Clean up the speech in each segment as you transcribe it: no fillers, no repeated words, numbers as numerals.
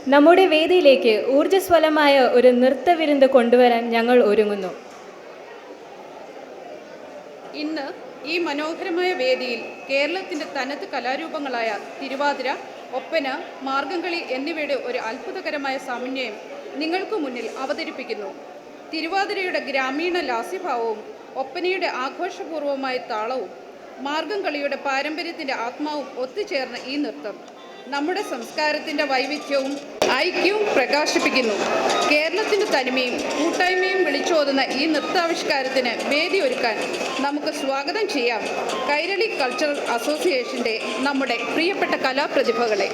നമ്മുടെ വേദിയിലേക്ക് ഊർജ്ജസ്വലമായ ഒരു നൃത്തവിരുന്ന് കൊണ്ടുവരാൻ ഞങ്ങൾ ഒരുങ്ങുന്നു. ഇന്ന് ഈ മനോഹരമായ വേദിയിൽ കേരളത്തിൻ്റെ തനത് കലാരൂപങ്ങളായ തിരുവാതിര, ഒപ്പന, മാർഗംകളി എന്നിവയുടെ ഒരു അത്ഭുതകരമായ സമന്വയം നിങ്ങൾക്ക് മുന്നിൽ അവതരിപ്പിക്കുന്നു. തിരുവാതിരയുടെ ഗ്രാമീണ ലാസ്യഭാവവും ഒപ്പനയുടെ ആഘോഷപൂർവമായ താളവും മാർഗംകളിയുടെ പാരമ്പര്യത്തിൻ്റെ ആത്മാവും ഒത്തുചേർന്ന ഈ നൃത്തം നമ്മുടെ സംസ്കാരത്തിൻ്റെ വൈവിധ്യവും ഐക്യവും പ്രകാശിപ്പിക്കുന്നു. കേരളത്തിൻ്റെ തനിമയും കൂട്ടായ്മയും വിളിച്ചോതുന്ന ഈ നൃത്താവിഷ്കാരത്തിന് വേദി ഒരുക്കാൻ നമുക്ക് സ്വാഗതം ചെയ്യാം കൈരളി കൾച്ചറൽ അസോസിയേഷൻ്റെ നമ്മുടെ പ്രിയപ്പെട്ട കലാപ്രതിഭകളെ.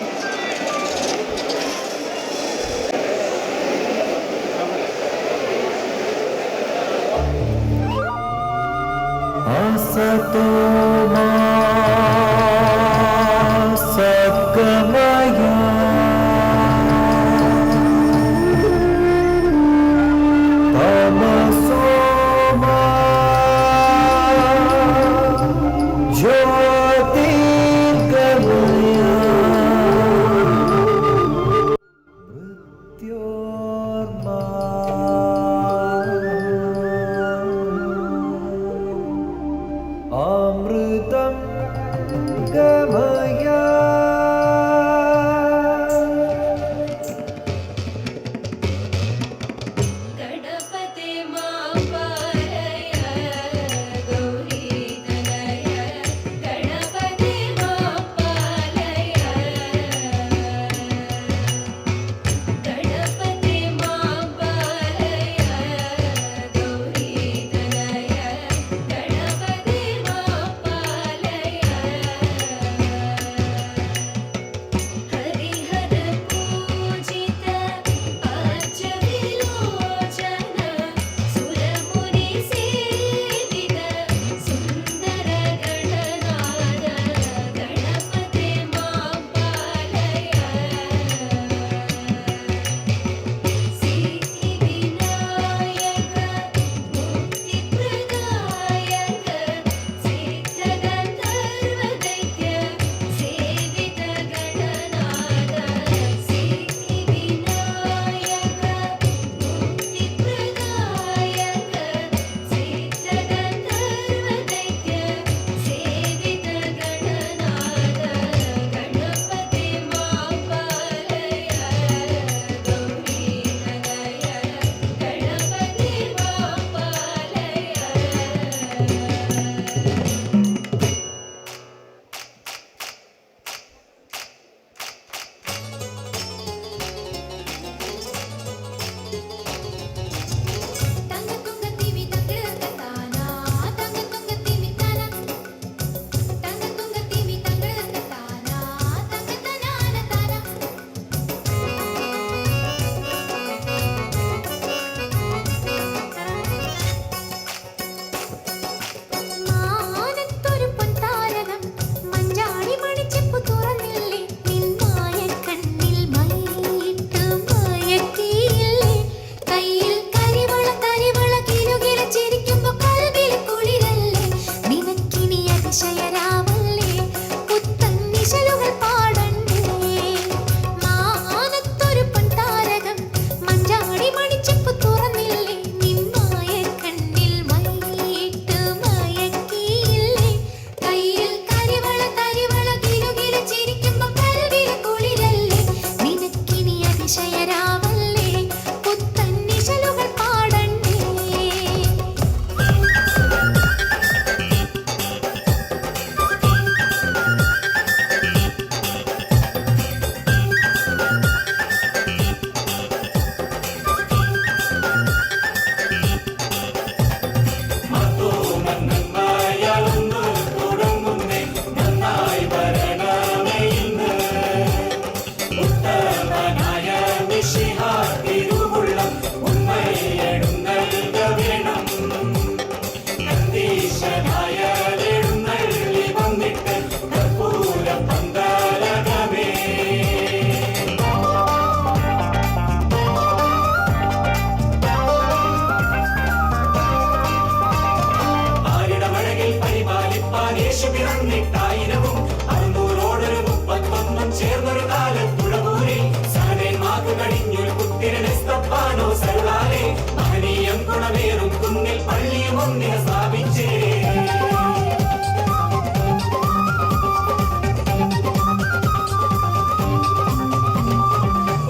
പൊന്നിനെ സ്ഥാപിച്ചേ.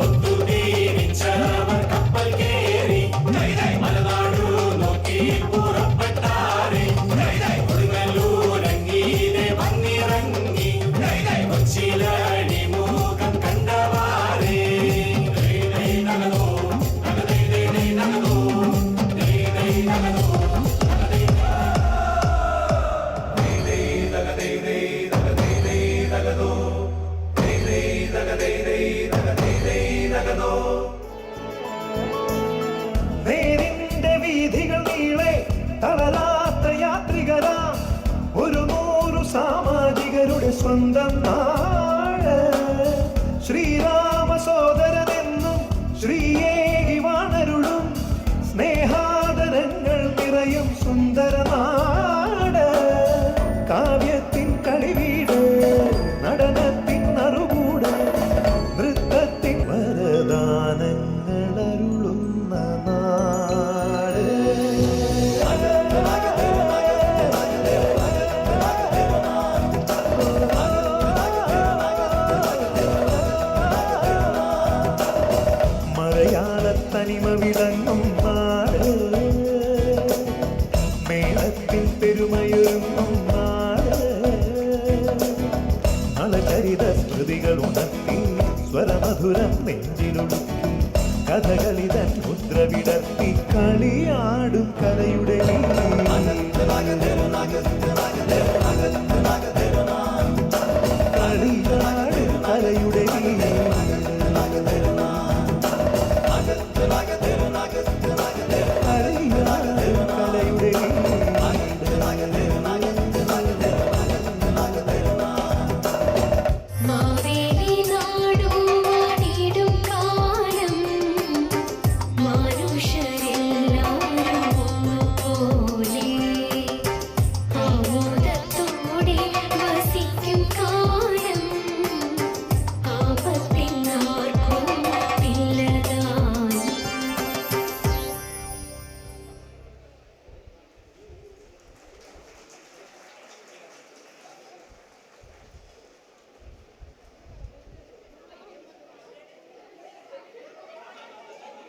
ഒത്തുതീരിച്ചവർ കപ്പൽ കേറി മലനാടു നോക്കി പുറപ്പെട്ടാരെ. കൊടുങ്ങല്ലൂരങ്ങീരെ വന്നിറങ്ങി കൊച്ചിയിലടി മുഖം കണ്ടവാരേ. നഗതോ നഗതൈ നഗതോ നഗതോ നേരിന്റെ വീഥികൾ നീളെ തളരാത്ത യാത്രികരാ ഒരു 100 സാമാജികരുടെ സ്വന്തം നാട്. ശ്രീരാമ സോദരനെന്നും ശ്രീയേകി വാണരുളും സ്നേഹാദരങ്ങൾ നിറയും സുന്ദര നാട്. കാവ്യത്തിൻ കളിവീട്, നടനത്തിൻ നറുകൂട്, നൃത്തത്തിൻ വരദാനങ്ങൾ അരുളുന്ന നാട്. മലയാളത്തനിമ വിളങ്ങും നാട്, മേളത്തിൽ പെരുമയൊരുങ്ങും നാട്. നളചരിത സ്മൃതികൾ ഉണർത്തി സ്വരമധുരം നെഞ്ചിലൊടുക്കി കഥകളിതൻ മുദ്ര വിടർത്തി കളിയാടും കലയുടെ